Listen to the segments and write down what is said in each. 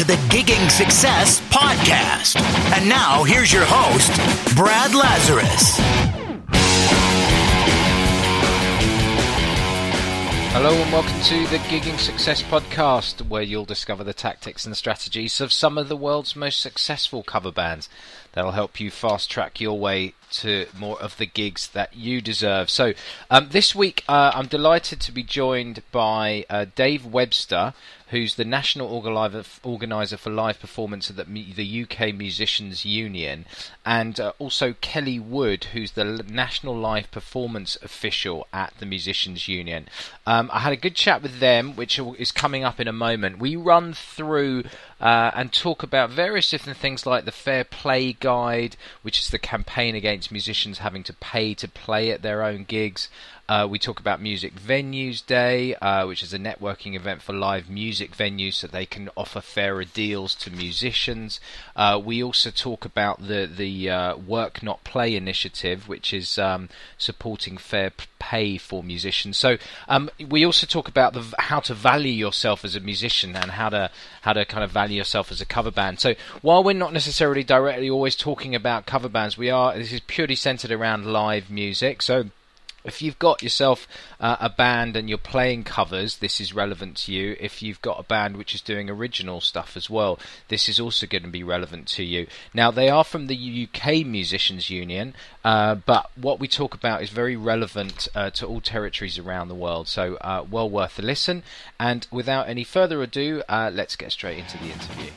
to the Gigging Success Podcast. And now, here's your host, Brad Lazarus. Hello and welcome to the Gigging Success Podcast, where you'll discover the tactics and strategies of some of the world's most successful cover bands that'll help you fast-track your way to more of the gigs that you deserve. So this week I'm delighted to be joined by Dave Webster, who's the national organiser for live performance at the UK Musicians Union, and also Kelly Wood, who's the national live performance official at the Musicians Union. I had a good chat with them, which is coming up in a moment. We run through and talk about various different things like the Fair Play Guide, which is the campaign against musicians having to pay to play at their own gigs. We talk about Music Venues Day, which is a networking event for live music venues so they can offer fairer deals to musicians. We also talk about the Work Not Play initiative, which is supporting fair pay for musicians. So we also talk about how to value yourself as a musician and how to kind of value yourself as a cover band. So while we're not necessarily directly always talking about cover bands, this is purely centered around live music. So if you've got yourself a band and you're playing covers, this is relevant to you. If you've got a band which is doing original stuff as well, this is also going to be relevant to you. Now, they are from the UK Musicians Union, but what we talk about is very relevant to all territories around the world. So well worth a listen. And without any further ado, let's get straight into the interview.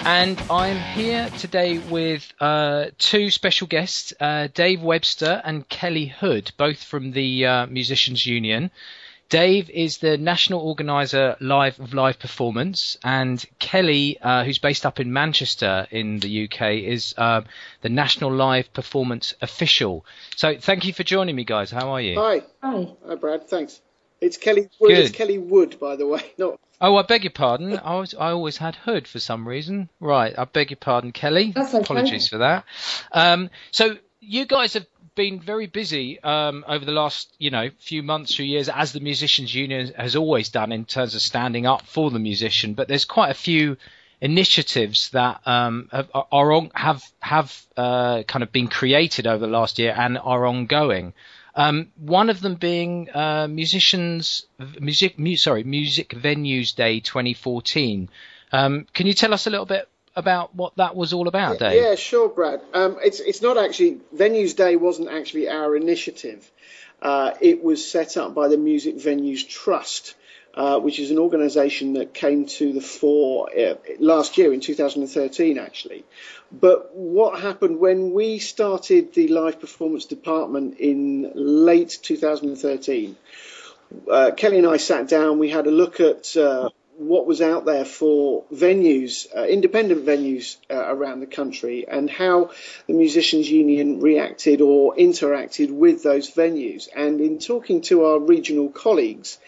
And I'm here today with two special guests, Dave Webster and Kelly Hood, both from the Musicians Union. Dave is the national organiser of live performance, and Kelly, who's based up in Manchester in the UK, is the national live performance official. So thank you for joining me, guys. How are you? Hi. Hi, Brad. Thanks. It's Kelly Wood. Good. It's Kelly Wood, by the way. Not. Oh, I beg your pardon. I always had Hood for some reason. Right, I beg your pardon, Kelly. That's okay. Apologies for that. So you guys have been very busy over the last, few months, few years, as the Musicians Union has always done in terms of standing up for the musician. But there's quite a few initiatives that have kind of been created over the last year and are ongoing. One of them being Music Venues Day 2014. Can you tell us a little bit about what that was all about, Dave? Yeah, sure, Brad. It's not actually, Venues Day wasn't actually our initiative. It was set up by the Music Venues Trust, which is an organisation that came to the fore last year in 2013, actually. But what happened when we started the live performance department in late 2013, Kelly and I sat down, we had a look at what was out there for venues, independent venues around the country, and how the Musicians Union reacted or interacted with those venues. And in talking to our regional colleagues,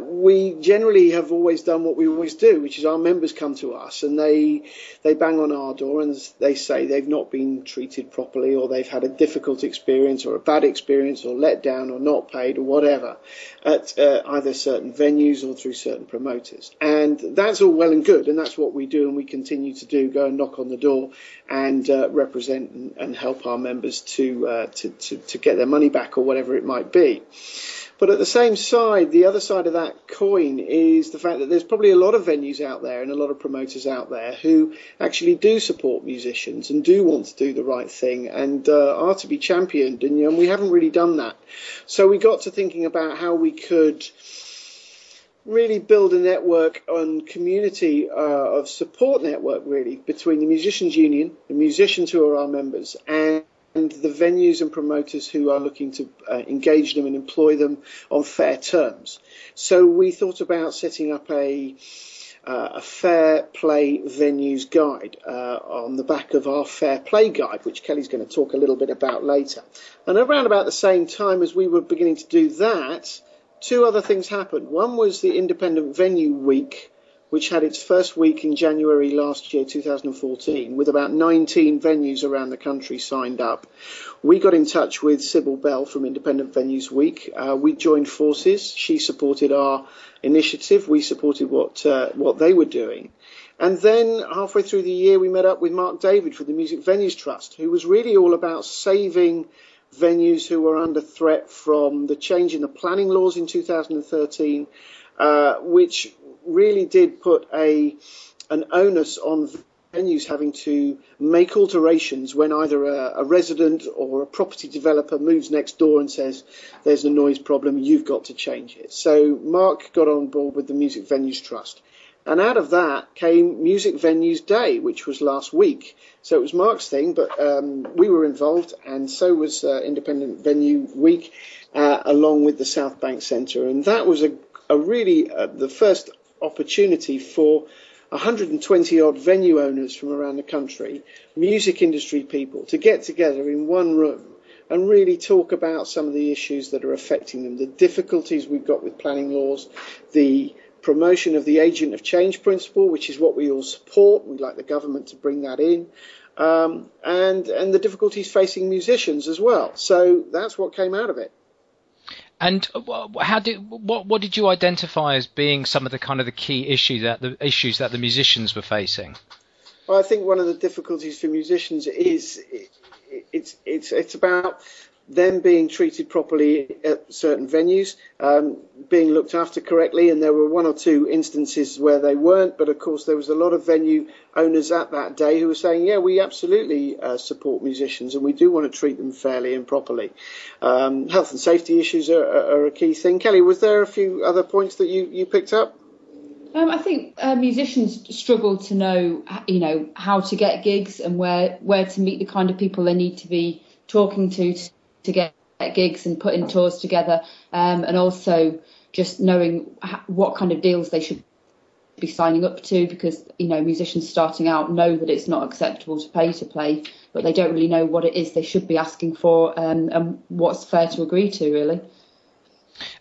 we generally have always done what we always do, which is our members come to us and they bang on our door and they say they've not been treated properly, or they've had a difficult experience or a bad experience or let down or not paid or whatever at either certain venues or through certain promoters. And that's all well and good, and that's what we do and we continue to do, go and knock on the door and represent and help our members to get their money back or whatever it might be. But at the same side, the other side of that coin is the fact that there's probably a lot of venues out there and a lot of promoters out there who actually do support musicians and do want to do the right thing and are to be championed. And we haven't really done that. So we got to thinking about how we could really build a network and community of support network, really, between the Musicians Union, the musicians who are our members, and the venues and promoters who are looking to engage them and employ them on fair terms. So we thought about setting up a Fair Play Venues Guide on the back of our Fair Play Guide, which Kelly's going to talk a little bit about later. And around about the same time as we were beginning to do that, two other things happened. One was the Independent Venue Week which had its first week in January last year, 2014, with about 19 venues around the country signed up. We got in touch with Sybil Bell from Independent Venues Week. We joined forces. She supported our initiative. We supported what they were doing. And then halfway through the year, we met up with Mark David for the Music Venues Trust, who was really all about saving venues who were under threat from the change in the planning laws in 2013, which really did put an onus on venues having to make alterations when either a resident or a property developer moves next door and says there's a noise problem, you've got to change it. So Mark got on board with the Music Venues Trust. And out of that came Music Venues Day, which was last week. So it was Mark's thing, but we were involved, and so was Independent Venue Week, along with the South Bank Centre. And that was a really the first opportunity for 120 odd venue owners from around the country, music industry people, to get together in one room and really talk about some of the issues that are affecting them, the difficulties we've got with planning laws, the promotion of the agent of change principle, which is what we all support. We'd like the government to bring that in, and the difficulties facing musicians as well. So that's what came out of it. And what did you identify as being some of the key issues that the musicians were facing? Well, I think one of the difficulties for musicians is it's about them being treated properly at certain venues, being looked after correctly, and there were one or two instances where they weren't, but of course there was a lot of venue owners at that day who were saying, yeah, we absolutely support musicians and we do want to treat them fairly and properly. Health and safety issues are a key thing. Kelly, was there a few other points that you picked up? I think musicians struggle to know, how to get gigs and where to meet the kind of people they need to be talking to get gigs and putting tours together, and also just knowing what kind of deals they should be signing up to, because musicians starting out know that it's not acceptable to pay to play, but they don't really know what it is they should be asking for, and what's fair to agree to, really.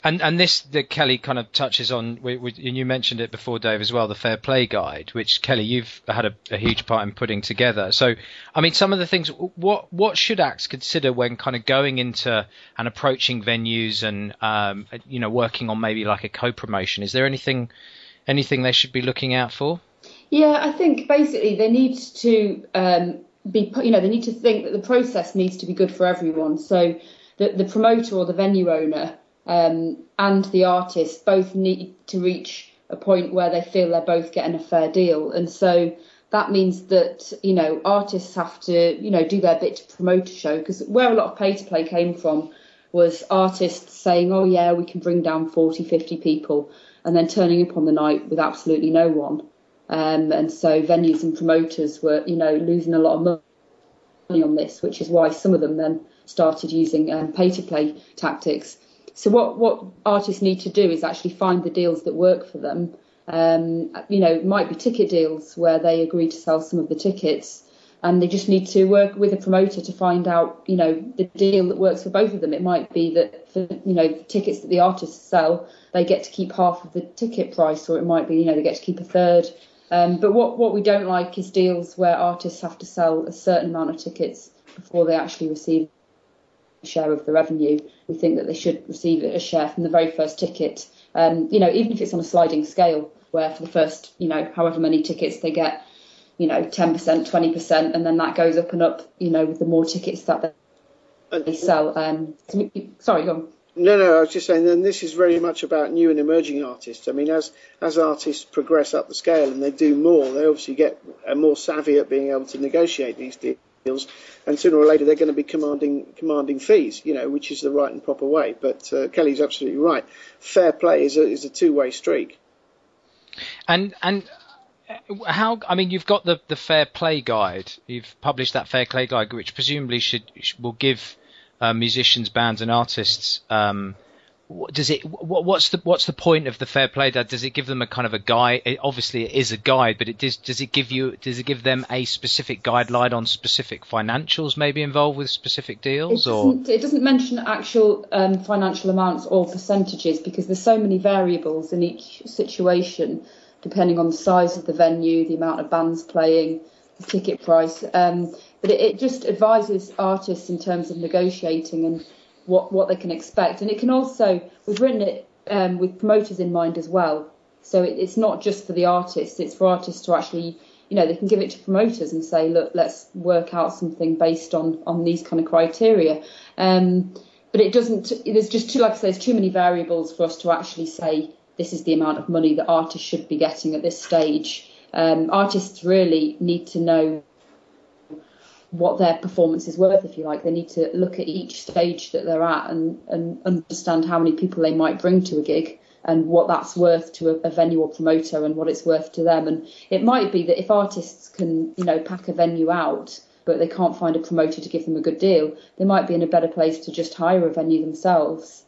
And this that Kelly kind of touches on, and you mentioned it before, Dave, as well, the Fair Play Guide, which, Kelly, you've had a huge part in putting together. So, I mean, some of the things, what should acts consider when kind of going into and approaching venues and, working on maybe like a co-promotion? Is there anything they should be looking out for? Yeah, I think basically they need to they need to think that the process needs to be good for everyone. So the promoter or the venue owner and the artist both need to reach a point where they feel they're both getting a fair deal. And so that means that, artists have to, do their bit to promote a show, because where a lot of pay to play came from was artists saying, oh yeah, we can bring down 40, 50 people, and then turning up on the night with absolutely no one. And so venues and promoters were, losing a lot of money on this, which is why some of them then started using pay to play tactics. So what artists need to do is actually find the deals that work for them. It might be ticket deals where they agree to sell some of the tickets, and they just need to work with a promoter to find out, the deal that works for both of them. It might be that for, the tickets that the artists sell, they get to keep half of the ticket price, or it might be, they get to keep a third. But what we don't like is deals where artists have to sell a certain amount of tickets before they actually receive share of the revenue. We think that they should receive a share from the very first ticket, even if it's on a sliding scale, where for the first, however many tickets they get, 10%, 20%, and then that goes up and up, with the more tickets that they sell. Sorry, go on. No, I was just saying, and this is very much about new and emerging artists. I mean, as artists progress up the scale and they do more, they obviously get more savvy at being able to negotiate these deals, and sooner or later they're going to be commanding fees, which is the right and proper way. But Kelly's absolutely right. Fair play is a two-way streak. And how? I mean, you've got the Fair Play Guide. You've published that Fair Play Guide, which presumably will give musicians, bands, and artists. What's the point of the Fair Play Guide? Does it give them a kind of a guide? Obviously, it is a guide, but does it give them a specific guideline on specific financials maybe involved with specific deals? It doesn't mention actual financial amounts or percentages, because there's so many variables in each situation depending on the size of the venue, the amount of bands playing, the ticket price. But it just advises artists in terms of negotiating and what they can expect. And it can also, we've written it with promoters in mind as well. So it's not just for the artists, it's for artists to actually, they can give it to promoters and say, look, let's work out something based on these kind of criteria. But it doesn't, there's just there's too many variables for us to actually say this is the amount of money that artists should be getting at this stage. Artists really need to know what their performance is worth, if you like. They need to look at each stage that they're at and understand how many people they might bring to a gig and what that's worth to a venue or promoter and what it's worth to them. And it might be that if artists can, pack a venue out, but they can't find a promoter to give them a good deal, they might be in a better place to just hire a venue themselves,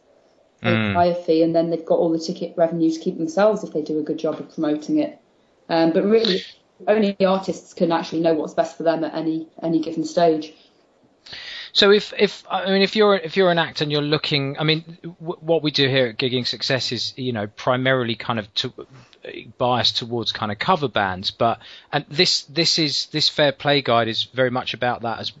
pay a fee, and then they've got all the ticket revenue to keep themselves if they do a good job of promoting it. But really, only artists can actually know what's best for them at any given stage. So if you're an act and you're looking, what we do here at Gigging Success is primarily kind of biased towards kind of cover bands, and this Fair Play Guide is very much about that, as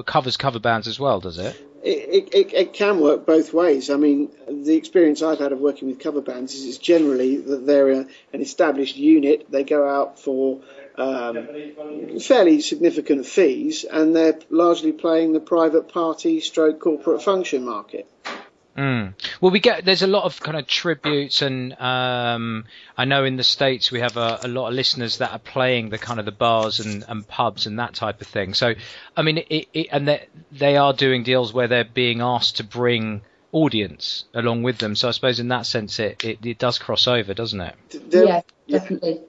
covers cover bands as well, does it? It can work both ways. The experience I've had of working with cover bands is generally that they're an established unit. They go out for fairly significant fees, and they're largely playing the private party / corporate function market. Well, there's a lot of kind of tributes, and I know in the States we have a lot of listeners that are playing the kind of the bars and pubs and that type of thing. So, and they are doing deals where they're being asked to bring audience along with them. So I suppose in that sense it does cross over, doesn't it? Yeah, definitely.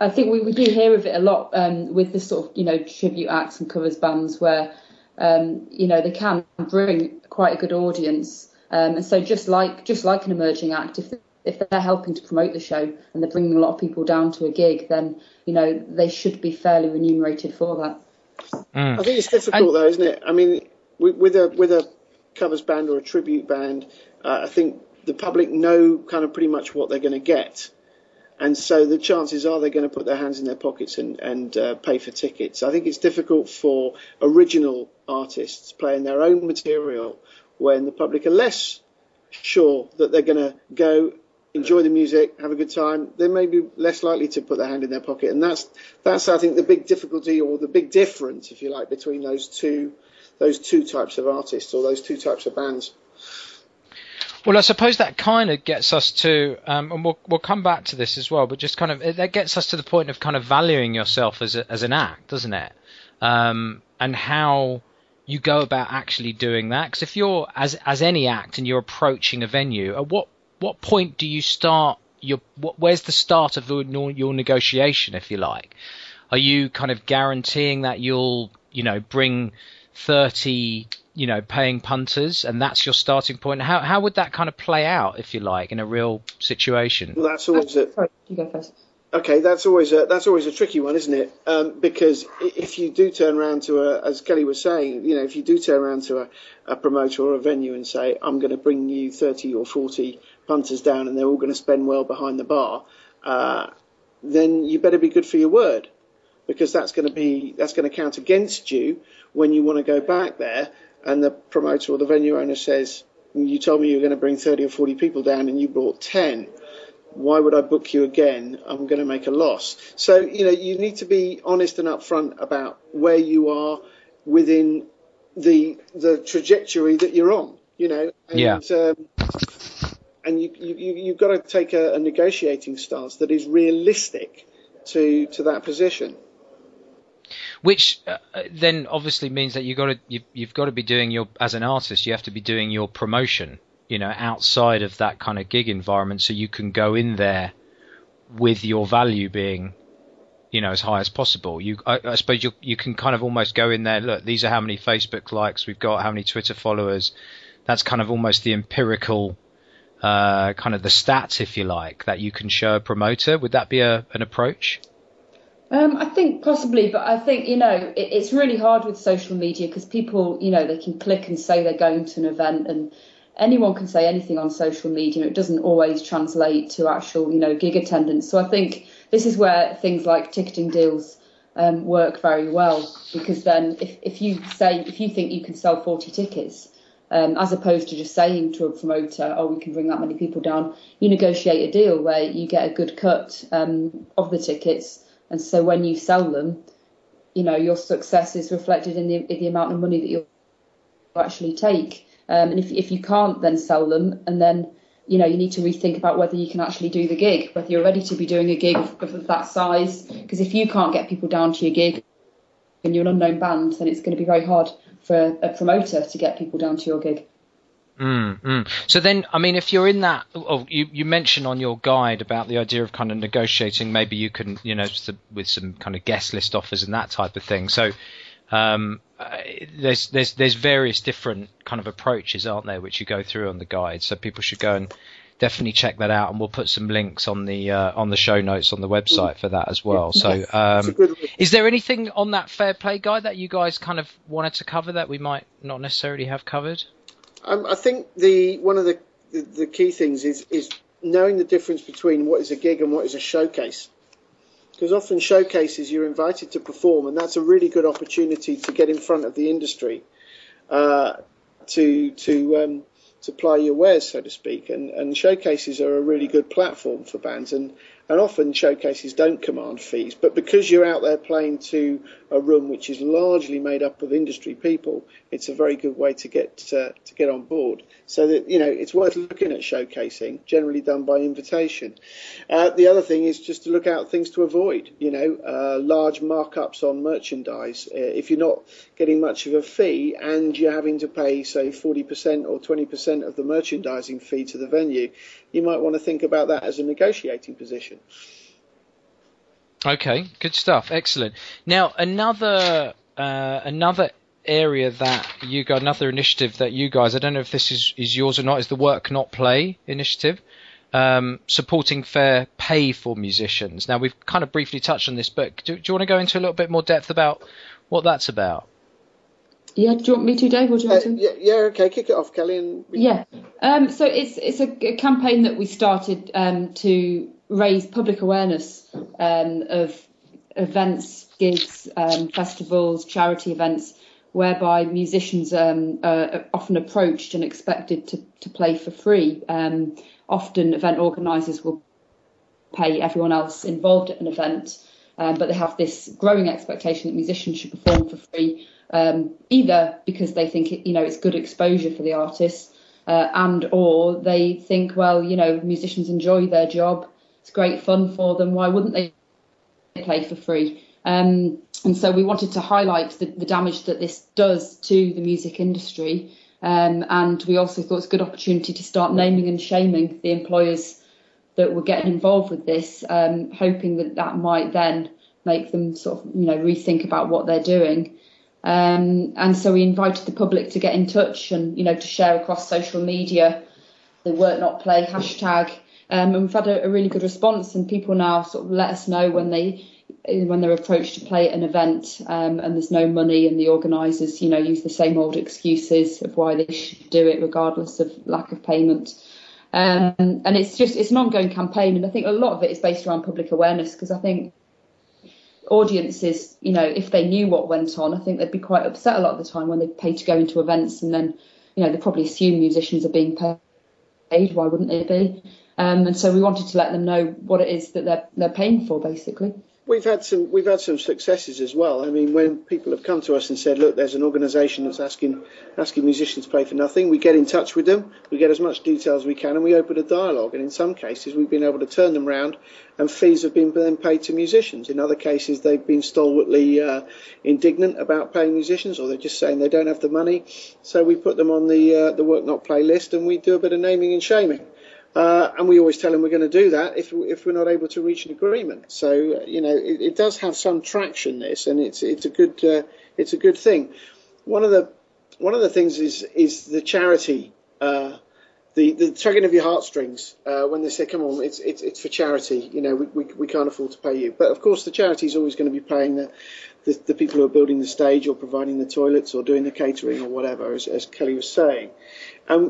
I think we do hear of it a lot with the sort of tribute acts and covers bands where they can bring quite a good audience. And so just like an emerging act, if they're helping to promote the show and they're bringing a lot of people down to a gig, then they should be fairly remunerated for that. I think it's difficult though, isn't it? With a covers band or a tribute band, I think the public know kind of pretty much what they're going to get, and so the chances are they're going to put their hands in their pockets and pay for tickets. I think it's difficult for original artists playing their own material when the public are less sure that they're going to go enjoy the music, have a good time. They may be less likely to put their hand in their pocket, and that's I think the big difficulty, or the big difference, if you like, between those two types of artists, or those two types of bands. Well, I suppose that kind of gets us to, and we'll come back to this as well, but just kind of that gets us to the point of kind of valuing yourself as an act, doesn't it? And how you go about actually doing that. Because if you're as any act and you're approaching a venue, at what point do you start where's the start of your negotiation, if you like? Are you kind of guaranteeing that you'll bring 30 paying punters, and that's your starting point? How would that kind of play out, if you like, in a real situation? Well, that's always it. Sorry, you go first. Okay, that's always a tricky one, isn't it? Because if you do turn around to as Kelly was saying, if you do turn around to a promoter or a venue and say, I'm going to bring you 30 or 40 punters down and they're all going to spend well behind the bar, then you better be good for your word, because that's going to count against you when you want to go back there and the promoter or the venue owner says, you told me you were going to bring 30 or 40 people down and you brought 10. Why would I book you again? I'm going to make a loss. So, you need to be honest and upfront about where you are within the trajectory that you're on, and you've got to take a negotiating stance that is realistic to that position. Which then obviously means that you've got to be doing as an artist, you have to be doing your promotion, outside of that kind of gig environment, so you can go in there with your value being, as high as possible. I suppose you can kind of almost go in there, look, these are how many Facebook likes we've got, how many Twitter followers. That's kind of almost the empirical, kind of the stats, if you like, that you can show a promoter. Would that be an approach? I think possibly, but I think, it's really hard with social media because people, they can click and say they're going to an event, and anyone can say anything on social media. It doesn't always translate to actual, gig attendance. So I think this is where things like ticketing deals work very well, because then if you think you can sell 40 tickets, as opposed to just saying to a promoter, oh, we can bring that many people down, you negotiate a deal where you get a good cut of the tickets, and so when you sell them, your success is reflected in the amount of money that you actually take. And if you can't then sell them, and then you need to rethink about whether you can actually do the gig, whether you're ready to be doing a gig of that size. Because if you can't get people down to your gig and you're an unknown band, then it's going to be very hard for a promoter to get people down to your gig. So then, I mean, if you're in that, you mentioned on your guide about the idea of kind of negotiating, maybe you can, with some kind of guest list offers and that type of thing. So there's various different kind of approaches, aren't there, which you go through on the guide. So people should go and definitely check that out, and we'll put some links on the show notes on the website for that as well. So is there anything on that fair play guide that you guys kind of wanted to cover that we might not necessarily have covered? I think one of the key things is knowing the difference between what is a gig and what is a showcase. Because often showcases, you're invited to perform, and that's a really good opportunity to get in front of the industry, to ply your wares, so to speak. And showcases are a really good platform for bands, and often showcases don't command fees. But because you're out there playing to a room which is largely made up of industry people, it's a very good way to get on board. So that it's worth looking at showcasing, generally done by invitation. The other thing is just to look out things to avoid. Large markups on merchandise. If you're not getting much of a fee and you're having to pay, say, 40% or 20% of the merchandising fee to the venue, you might want to think about that as a negotiating position. Okay, good stuff. Excellent. Now, another area that you got, another initiative that you guys, I don't know if this is yours or not, is the Work Not Play initiative, supporting fair pay for musicians. Now, we've kind of briefly touched on this, but do you want to go into a little bit more depth about what that's about? Yeah, do you want me to, Dave, or do you want to? Yeah, okay, kick it off, Kelly. Yeah, so it's a campaign that we started to raise public awareness of events, gigs, festivals, charity events, whereby musicians are often approached and expected to play for free. Often event organisers will pay everyone else involved at an event, but they have this growing expectation that musicians should perform for free, either because they think it's good exposure for the artists, and or they think, well, musicians enjoy their job, it's great fun for them, why wouldn't they play for free? And so we wanted to highlight the damage that this does to the music industry, and we also thought it's a good opportunity to start naming and shaming the employers that were getting involved with this, hoping that might then make them sort of rethink about what they're doing. And so we invited the public to get in touch and to share across social media the Work Not Play hashtag, and we've had a really good response, and people now sort of let us know when they're approached to play at an event, and there's no money, and the organisers use the same old excuses of why they should do it regardless of lack of payment. And it's an ongoing campaign, and I think a lot of it is based around public awareness, because I think audiences, if they knew what went on, I think they'd be quite upset a lot of the time when they pay to go into events, and then they probably assume musicians are being paid. Why wouldn't they be? And so we wanted to let them know what it is that they're paying for, basically. We've had some successes as well. I mean, when people have come to us and said, look, there's an organisation that's asking musicians to pay for nothing, we get in touch with them, we get as much detail as we can, and we open a dialogue. And in some cases, we've been able to turn them round, and fees have been then paid to musicians. In other cases, they've been stalwartly indignant about paying musicians, or they're just saying they don't have the money. So we put them on the Work Not Play list, and we do a bit of naming and shaming. And we always tell them we're going to do that if we're not able to reach an agreement. So it does have some traction, this, and it's a good thing. One of the things is the charity the tugging of your heartstrings when they say, "Come on, it's for charity. We can't afford to pay you." But of course, the charity is always going to be paying the people who are building the stage or providing the toilets or doing the catering or whatever, as Kelly was saying.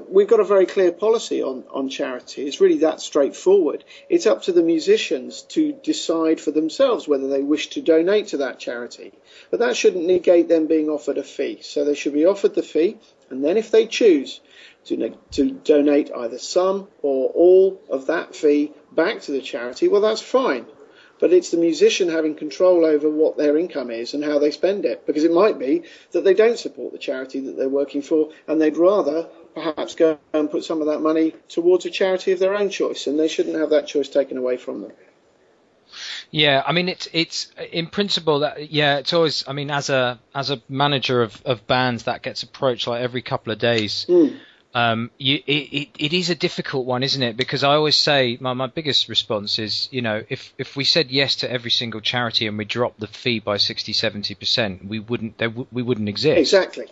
We've got a very clear policy on charity. It's really that straightforward. It's up to the musicians to decide for themselves whether they wish to donate to that charity. But that shouldn't negate them being offered a fee. So they should be offered the fee, and then if they choose to donate either some or all of that fee back to the charity, well, that's fine. But it's the musician having control over what their income is and how they spend it. Because it might be that they don't support the charity that they're working for, and they'd rather perhaps go and put some of that money towards a charity of their own choice, and they shouldn't have that choice taken away from them. Yeah, I mean, it's in principle that, yeah, it's always, I mean, as a manager of bands that gets approached like every couple of days, it is a difficult one, isn't it? Because I always say my biggest response is, if we said yes to every single charity and we dropped the fee by 60-70%, we wouldn't exist. Exactly.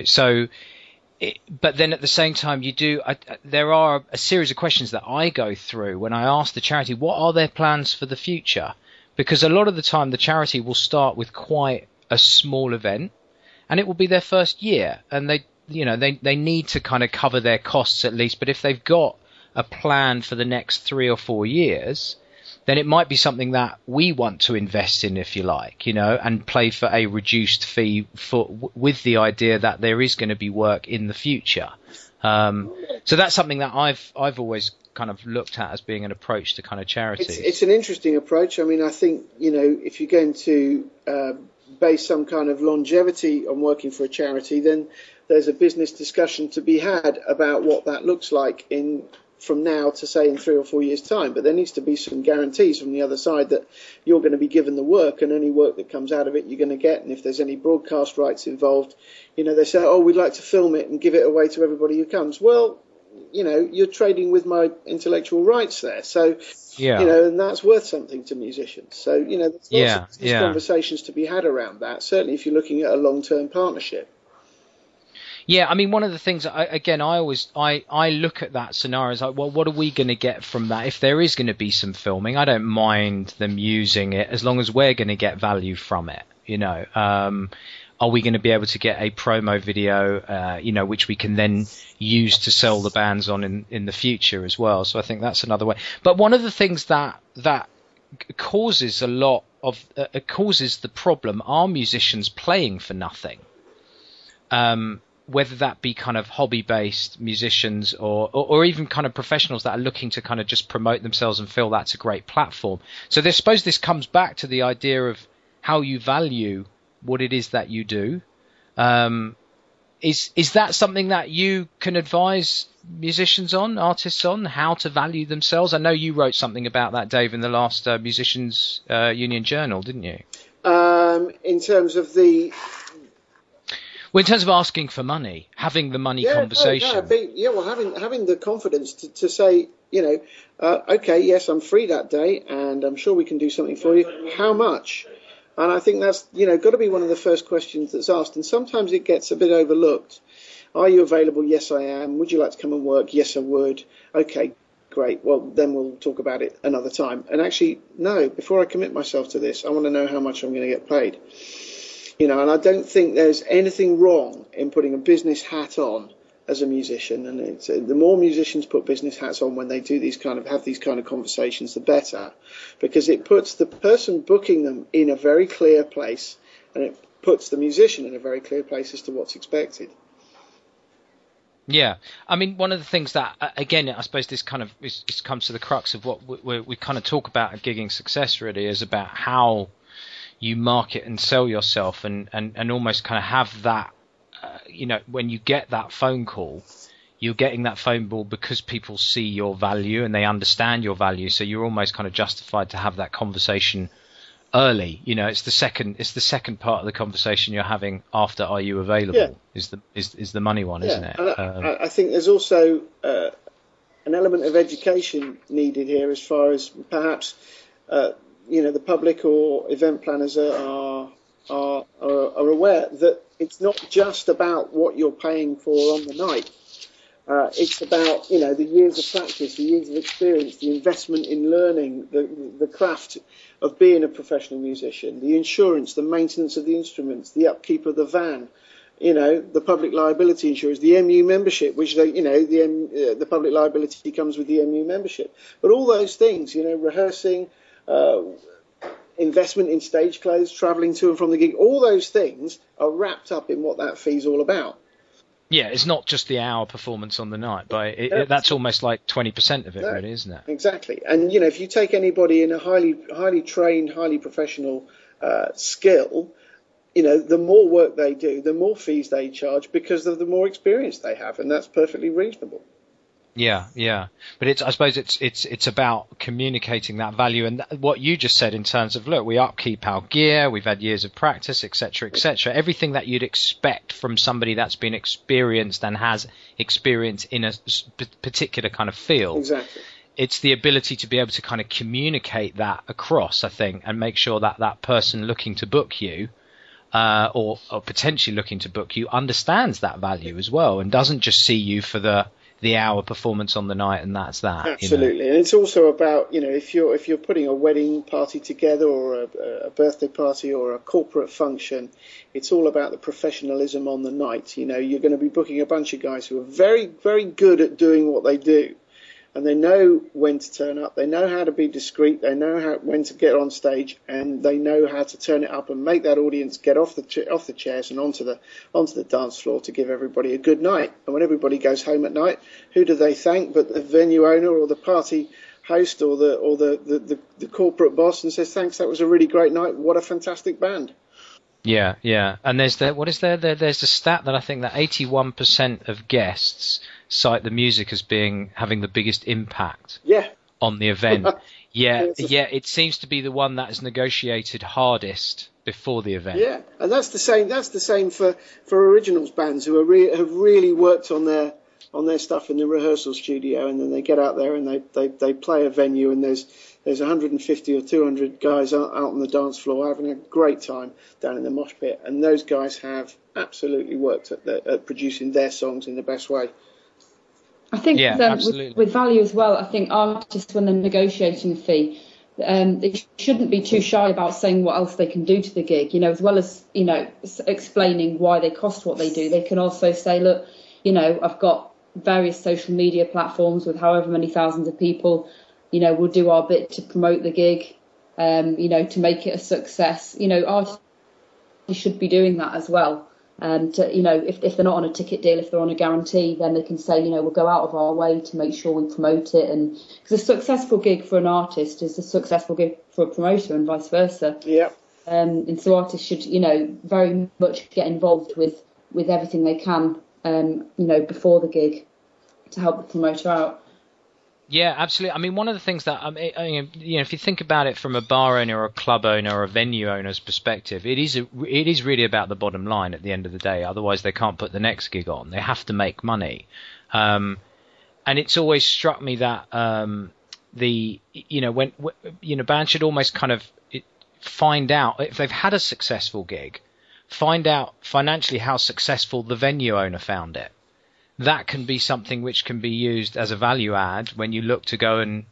So. But then at the same time, there are a series of questions that I go through when I ask the charity, what are their plans for the future? Because a lot of the time the charity will start with quite a small event, and it will be their first year, and they need to kind of cover their costs at least. But if they've got a plan for the next 3 or 4 years, then it might be something that we want to invest in, if you like, and play for a reduced fee with the idea that there is going to be work in the future. So that's something that I've always kind of looked at as being an approach to kind of charities. It's an interesting approach. I mean, I think, if you're going to base some kind of longevity on working for a charity, then there's a business discussion to be had about what that looks like from now to, say, in 3 or 4 years' time. But there needs to be some guarantees from the other side that you're going to be given the work, and any work that comes out of it you're going to get. And if there's any broadcast rights involved, they say, oh, we'd like to film it and give it away to everybody who comes. Well, you're trading with my intellectual rights there. So, and that's worth something to musicians. So, there's lots of conversations to be had around that, certainly if you're looking at a long-term partnership. Yeah, I mean, one of the things, I look at that scenario as like, well, what are we going to get from that? If there is going to be some filming, I don't mind them using it as long as we're going to get value from it. Are we going to be able to get a promo video, which we can then use to sell the bands on in the future as well? So I think that's another way. But one of the things that causes causes the problem are musicians playing for nothing. Whether that be kind of hobby-based musicians or even kind of professionals that are looking to kind of just promote themselves and feel that's a great platform. So I suppose this comes back to the idea of how you value what it is that you do. Is that something that you can advise musicians on, artists on, how to value themselves? I know you wrote something about that, Dave, in the last Musicians Union Journal, didn't you? In terms of the... Well, in terms of asking for money, having the money conversation. Having the confidence to say, okay, yes, I'm free that day, and I'm sure we can do something for you. How much? And I think that's, got to be one of the first questions that's asked. And sometimes it gets a bit overlooked. Are you available? Yes, I am. Would you like to come and work? Yes, I would. Okay, great. Well, then we'll talk about it another time. And actually, no, before I commit myself to this, I want to know how much I'm going to get paid. And I don't think there's anything wrong in putting a business hat on as a musician. And the more musicians put business hats on when they do have these kind of conversations, the better, because it puts the person booking them in a very clear place, and it puts the musician in a very clear place as to what's expected. Yeah, I mean, one of the things that, again, I suppose this kind of this comes to the crux of what we kind of talk about at Gigging Success, really, is about how you market and sell yourself, and almost kind of have that, when you get that phone call, you're getting that phone call because people see your value and they understand your value. So you're almost kind of justified to have that conversation early. It's the second part of the conversation you're having after "Are you available?" is the money one, isn't it? I think there's also an element of education needed here, as far as perhaps the public or event planners are aware that it's not just about what you're paying for on the night. It's about, the years of practice, the years of experience, the investment in learning the craft of being a professional musician, the insurance, the maintenance of the instruments, the upkeep of the van, the public liability insurance, the MU membership, which the public liability comes with the MU membership. But all those things, rehearsing, investment in stage clothes, travelling to and from the gig, all those things are wrapped up in what that fee's all about. Yeah, it's not just the hour performance on the night, but that's almost like 20% of it, really, isn't it? Exactly. And, if you take anybody in a highly trained, highly professional skill, the more work they do, the more fees they charge because of the more experience they have, and that's perfectly reasonable. Yeah. But I suppose it's about communicating that value, and what you just said in terms of, look, we upkeep our gear, we've had years of practice, etc., etc. Everything that you'd expect from somebody that's been experienced and has experience in a particular kind of field. Exactly. It's the ability to be able to kind of communicate that across, I think, and make sure that that person looking to book you, or potentially looking to book you, understands that value as well, and doesn't just see you for the hour performance on the night and that's that. Absolutely. And it's also about, if you're putting a wedding party together or a birthday party or a corporate function, it's all about the professionalism on the night. You're going to be booking a bunch of guys who are very, very good at doing what they do. And they know when to turn up, they know how to be discreet, they know when to get on stage, and they know how to turn it up and make that audience get off the chairs and onto the dance floor to give everybody a good night. And when everybody goes home at night, who do they thank but the venue owner or the party host or the corporate boss, and says, thanks, that was a really great night, what a fantastic band. Yeah. And there's there's the stat that I think that 81% of guests cite the music as having the biggest impact on the event. It seems to be the one that is negotiated hardest before the event. Yeah, and that's the same for originals bands who have really worked on their stuff in the rehearsal studio, and then they get out there and they play a venue, and there's 150 or 200 guys out on the dance floor having a great time down in the mosh pit, and those guys have absolutely worked at producing their songs in the best way. I think with value as well, I think artists, when they're negotiating a fee, they shouldn't be too shy about saying what else they can do to the gig, as well as, explaining why they cost what they do. They can also say, look, I've got various social media platforms with however many thousands of people, we'll do our bit to promote the gig, to make it a success. Artists should be doing that as well. And if they're not on a ticket deal, if they're on a guarantee, then they can say, we'll go out of our way to make sure we promote it. And because a successful gig for an artist is a successful gig for a promoter, and vice versa. Yeah. And so artists should, very much get involved with everything they can, before the gig to help the promoter out. Yeah, absolutely. I mean, one of the things that, if you think about it from a bar owner or a club owner or a venue owner's perspective, it is really about the bottom line at the end of the day. Otherwise, they can't put the next gig on. They have to make money. And it's always struck me that when bands should almost kind of find out if they've had a successful gig, find out financially how successful the venue owner found it. That can be something which can be used as a value add when you look to go and,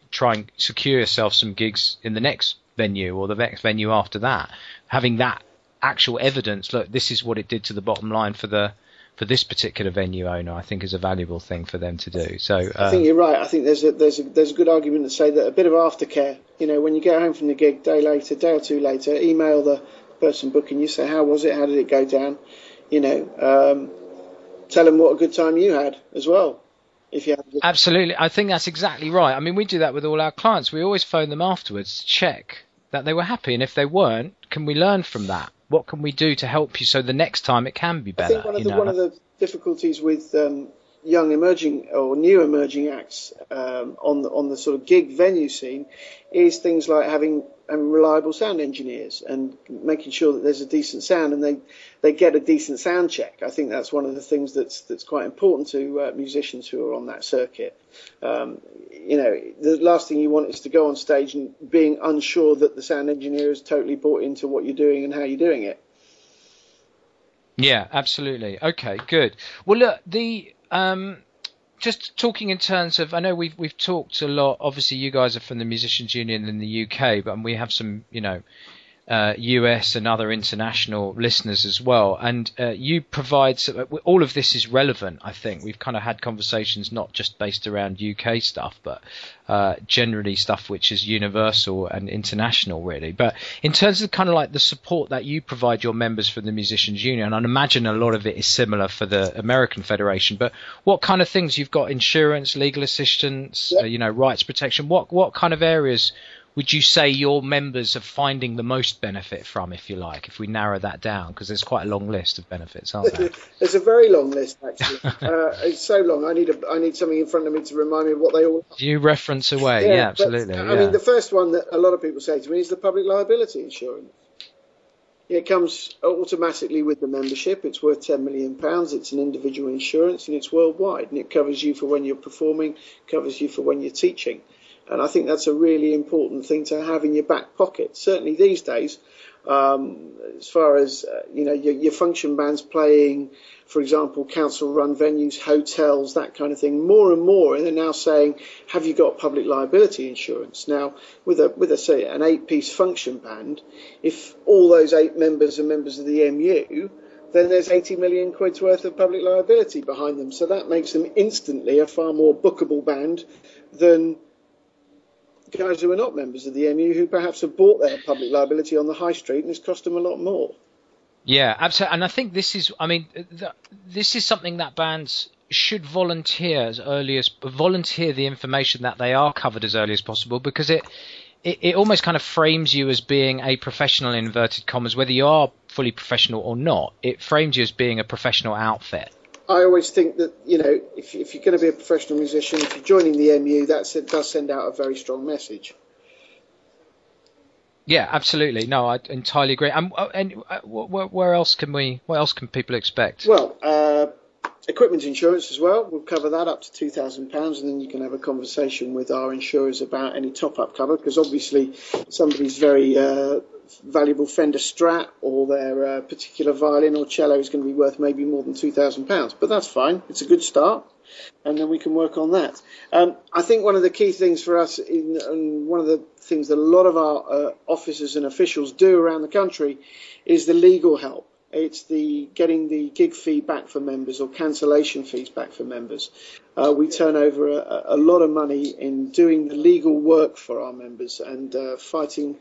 try and secure yourself some gigs in the next venue or the next venue after that. Having that actual evidence, look, this is what it did to the bottom line for this particular venue owner, I think is a valuable thing for them to do. So I think you're right. I think there's a good argument to say that a bit of aftercare, when you get home from the gig, day or two later, email the person booking you, say, how was it? How did it go down? Tell them what a good time you had as well. If you have Absolutely. I think that's exactly right. I mean, we do that with all our clients. We always phone them afterwards to check that they were happy. And if they weren't, can we learn from that? What can we do to help you so the next time it can be better? I think one of the difficulties with young emerging or new emerging acts on the sort of gig venue scene is things like having reliable sound engineers and making sure that there's a decent sound and they get a decent sound check. I think that's one of the things that's quite important to musicians who are on that circuit. The last thing you want is to go on stage and being unsure that the sound engineer is totally bought into what you're doing and how you're doing it. Yeah, absolutely. Okay, good. Well, look, just talking in terms of, I know we've talked a lot. Obviously, you guys are from the Musicians Union in the UK, but we have some, US and other international listeners as well. And you provide all of this is relevant. I think we've kind of had conversations not just based around UK stuff, but generally stuff which is universal and international, really. But in terms of kind of like the support that you provide your members from the Musicians Union, I'd imagine a lot of it is similar for the American Federation. But what kind of things you've got? Insurance, legal assistance, rights protection. What kind of areas would you say your members are finding the most benefit from, if you like, if we narrow that down? Because there's quite a long list of benefits, aren't there? There's a very long list, actually. It's so long. I need something in front of me to remind me of what they all are. You reference away, yeah absolutely. I mean, the first one that a lot of people say to me is the public liability insurance. It comes automatically with the membership. It's worth £10 million. It's an individual insurance, and it's worldwide. And it covers you for when you're performing, covers you for when you're teaching. And I think that's a really important thing to have in your back pocket. Certainly these days, as far as, your function bands playing, for example, council-run venues, hotels, that kind of thing, more and more, and they're now saying, have you got public liability insurance? Now, with say, an 8-piece function band, if all those 8 members are members of the MU, then there's 80 million quid's worth of public liability behind them. So that makes them instantly a far more bookable band than guys who are not members of the MU, who perhaps have bought their public liability on the high street and it's cost them a lot more. Yeah, absolutely. And I think this is something that bands should volunteer the information that they are covered as early as possible, because it almost kind of frames you as being a professional, in inverted commas, whether you are fully professional or not. It frames you as being a professional outfit. I always think that, if you're going to be a professional musician, if you're joining the MU, it does send out a very strong message. Yeah, absolutely. No, I entirely agree. And where else can people expect? Well, equipment insurance as well. We'll cover that up to £2,000, and then you can have a conversation with our insurers about any top-up cover, because obviously somebody's very valuable Fender Strat or their particular violin or cello is going to be worth maybe more than £2,000, but that's fine. It's a good start, and then we can work on that. I think one of the key things for us, and one of the things that a lot of our officers and officials do around the country, is the legal help. It's getting the gig fee back for members or cancellation fees back for members. We turn over a lot of money in doing the legal work for our members and fighting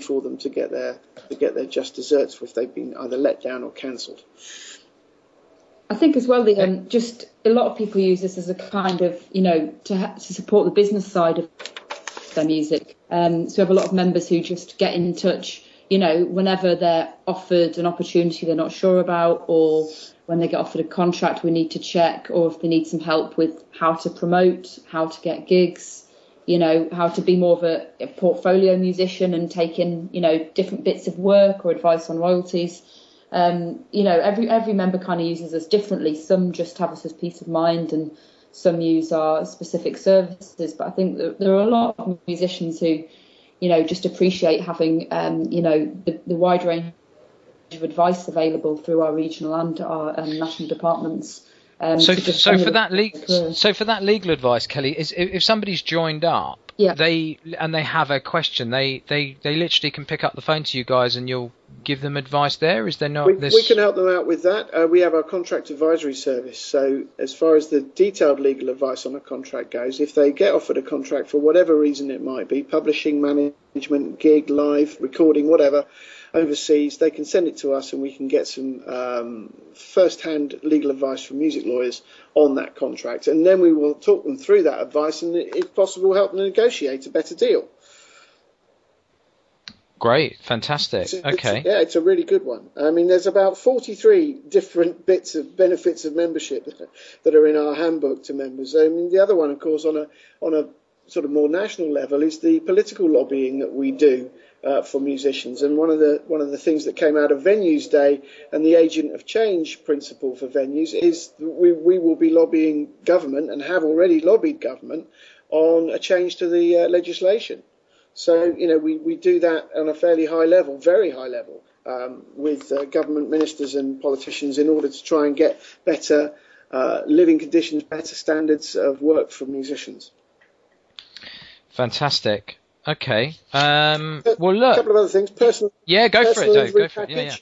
for them to get their just desserts if they've been either let down or cancelled. I think as well, just a lot of people use this as a kind of, to support the business side of their music. So we have a lot of members who just get in touch, whenever they're offered an opportunity they're not sure about, or when they get offered a contract we need to check, or if they need some help with how to promote, how to get gigs, how to be more of a portfolio musician and take in, different bits of work or advice on royalties. Every member kind of uses us differently. Some just have us as peace of mind, and some use our specific services. But I think that there are a lot of musicians who, just appreciate having, the wide range of advice available through our regional and our national departments. So for that legal advice, Kelly, is if somebody's joined up, they have a question, they literally can pick up the phone to you guys and you'll give them advice there. Is there not? We can help them out with that. We have our contract advisory service. So as far as the detailed legal advice on a contract goes, if they get offered a contract for whatever reason it might be, publishing, management, gig, live, recording, whatever, overseas, they can send it to us and we can get some first-hand legal advice from music lawyers on that contract, and then we will talk them through that advice and, if possible, help them negotiate a better deal. Great, fantastic. It's a really good one. I mean, there's about 43 different bits of benefits of membership that are in our handbook to members. I mean, the other one, of course, on a sort of more national level, is the political lobbying that we do for musicians. And one of the things that came out of Venues Day and the agent of change principle for venues is we will be lobbying government, and have already lobbied government, on a change to the legislation. So, we do that on a fairly high level, very high level. with government ministers and politicians in order to try and get better living conditions, better standards of work for musicians. Fantastic. Okay. Well, look. A couple of other things. Yeah, go for it, Dave. Go for it. Yeah.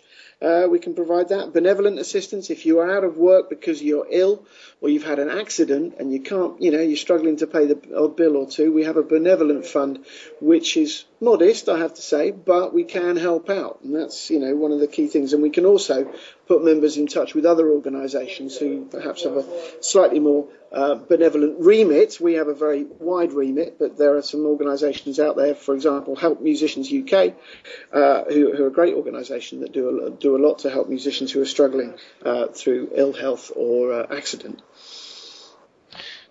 We can provide that. Benevolent assistance if you are out of work because you're ill or you've had an accident and you can't, you're struggling to pay the odd bill or two. We have a benevolent fund, which is modest, I have to say, but we can help out. And that's, one of the key things. And we can also put members in touch with other organisations who perhaps have a slightly more benevolent remit. We have a very wide remit, but there are some organisations out there, for example, Help Musicians UK, who are a great organisation that do a lot to help musicians who are struggling through ill health or accident.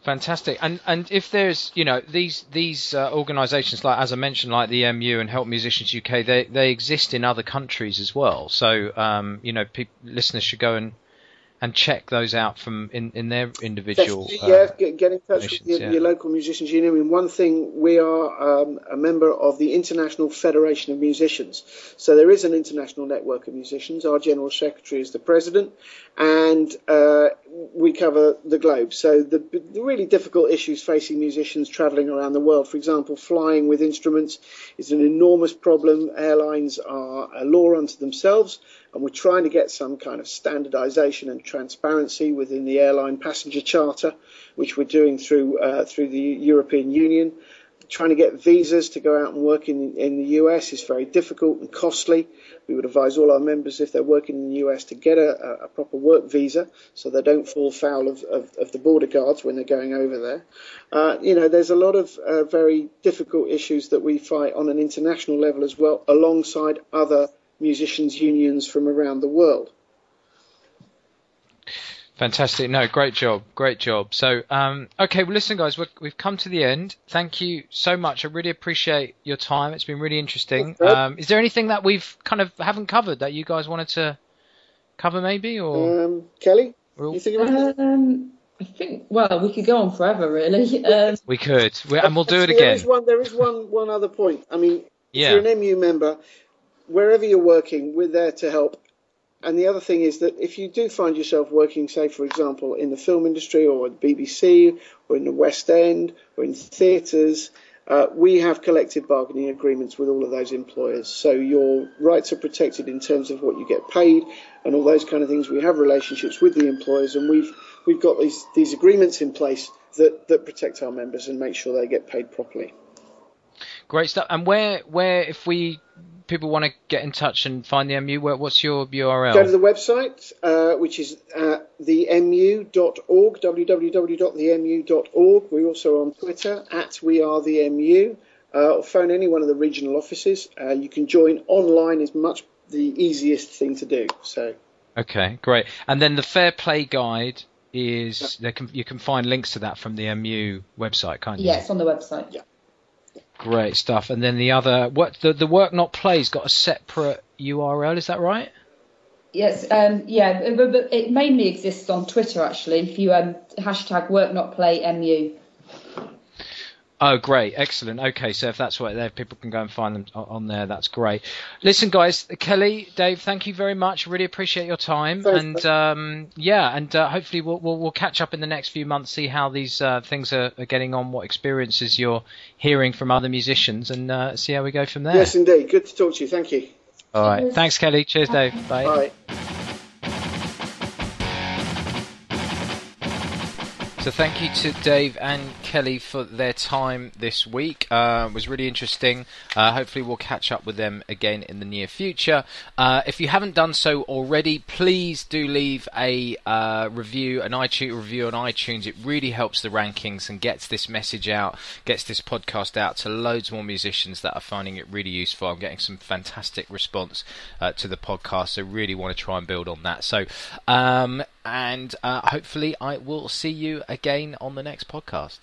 Fantastic. And if there's, these organisations, like, as I mentioned, like the MU and Help Musicians UK, they exist in other countries as well. So, listeners should go and check those out from in their individual. Get in touch with your local musicians union. I mean, one thing, we are a member of the International Federation of Musicians. So there is an international network of musicians. Our General Secretary is the president, and we cover the globe. So the really difficult issues facing musicians travelling around the world, for example, flying with instruments is an enormous problem. Airlines are a law unto themselves, and we're trying to get some kind of standardisation and transparency within the airline passenger charter, which we're doing through the European Union. Trying to get visas to go out and work in the US is very difficult and costly. We would advise all our members, if they're working in the US, to get a proper work visa so they don't fall foul of the border guards when they're going over there. There's a lot of very difficult issues that we fight on an international level as well, alongside other musicians' unions from around the world. Fantastic. No, great job. So, okay, well, listen, guys, we've come to the end. Thank you so much. I really appreciate your time. It's been really interesting. Is there anything that we've kind of haven't covered that you guys wanted to cover, maybe? Or Kelly, you think about it? I think, well, we could go on forever, really. We could, and we'll do it again. There is one other point. I mean, if you're an MU member, wherever you're working, we're there to help. And the other thing is that if you do find yourself working, say, for example, in the film industry or at the BBC or in the West End or in theatres, we have collective bargaining agreements with all of those employers. So your rights are protected in terms of what you get paid and all those kind of things. We have relationships with the employers, and we've got these agreements in place that protect our members and make sure they get paid properly. Great stuff. And where if people want to get in touch and find the MU, what's your URL? Go to the website, which is themu.org, www.themu.org. We're also on Twitter, @WeAreTheMU, or phone any one of the regional offices. You can join online, is much the easiest thing to do. So. Okay, great. And then the Fair Play Guide is, you can find links to that from the MU website, can't you? Yeah, it's on the website. Yeah. Great stuff. And then the other, the Work Not Play's got a separate URL, is that right? Yes, but it mainly exists on Twitter, actually, if you hashtag Work Not Play MU. Oh, great. Excellent. Okay, so if that's what there, people can go and find them on there. That's great. Listen, guys, Kelly, Dave, thank you very much. Really appreciate your time. Thanks, and hopefully we'll catch up in the next few months, see how these things are getting on, what experiences you're hearing from other musicians, and see how we go from there. Yes, indeed. Good to talk to you. Thank you. All right. Thanks, Kelly. Cheers, Dave. Bye. Bye. So thank you to Dave and Kelly for their time this week. It was really interesting. Hopefully we'll catch up with them again in the near future. If you haven't done so already, please do leave a review, an iTunes review on iTunes. It really helps the rankings and gets this message out, gets this podcast out to loads more musicians that are finding it really useful. I'm getting some fantastic response to the podcast, so really want to try and build on that. So hopefully I will see you again on the next podcast.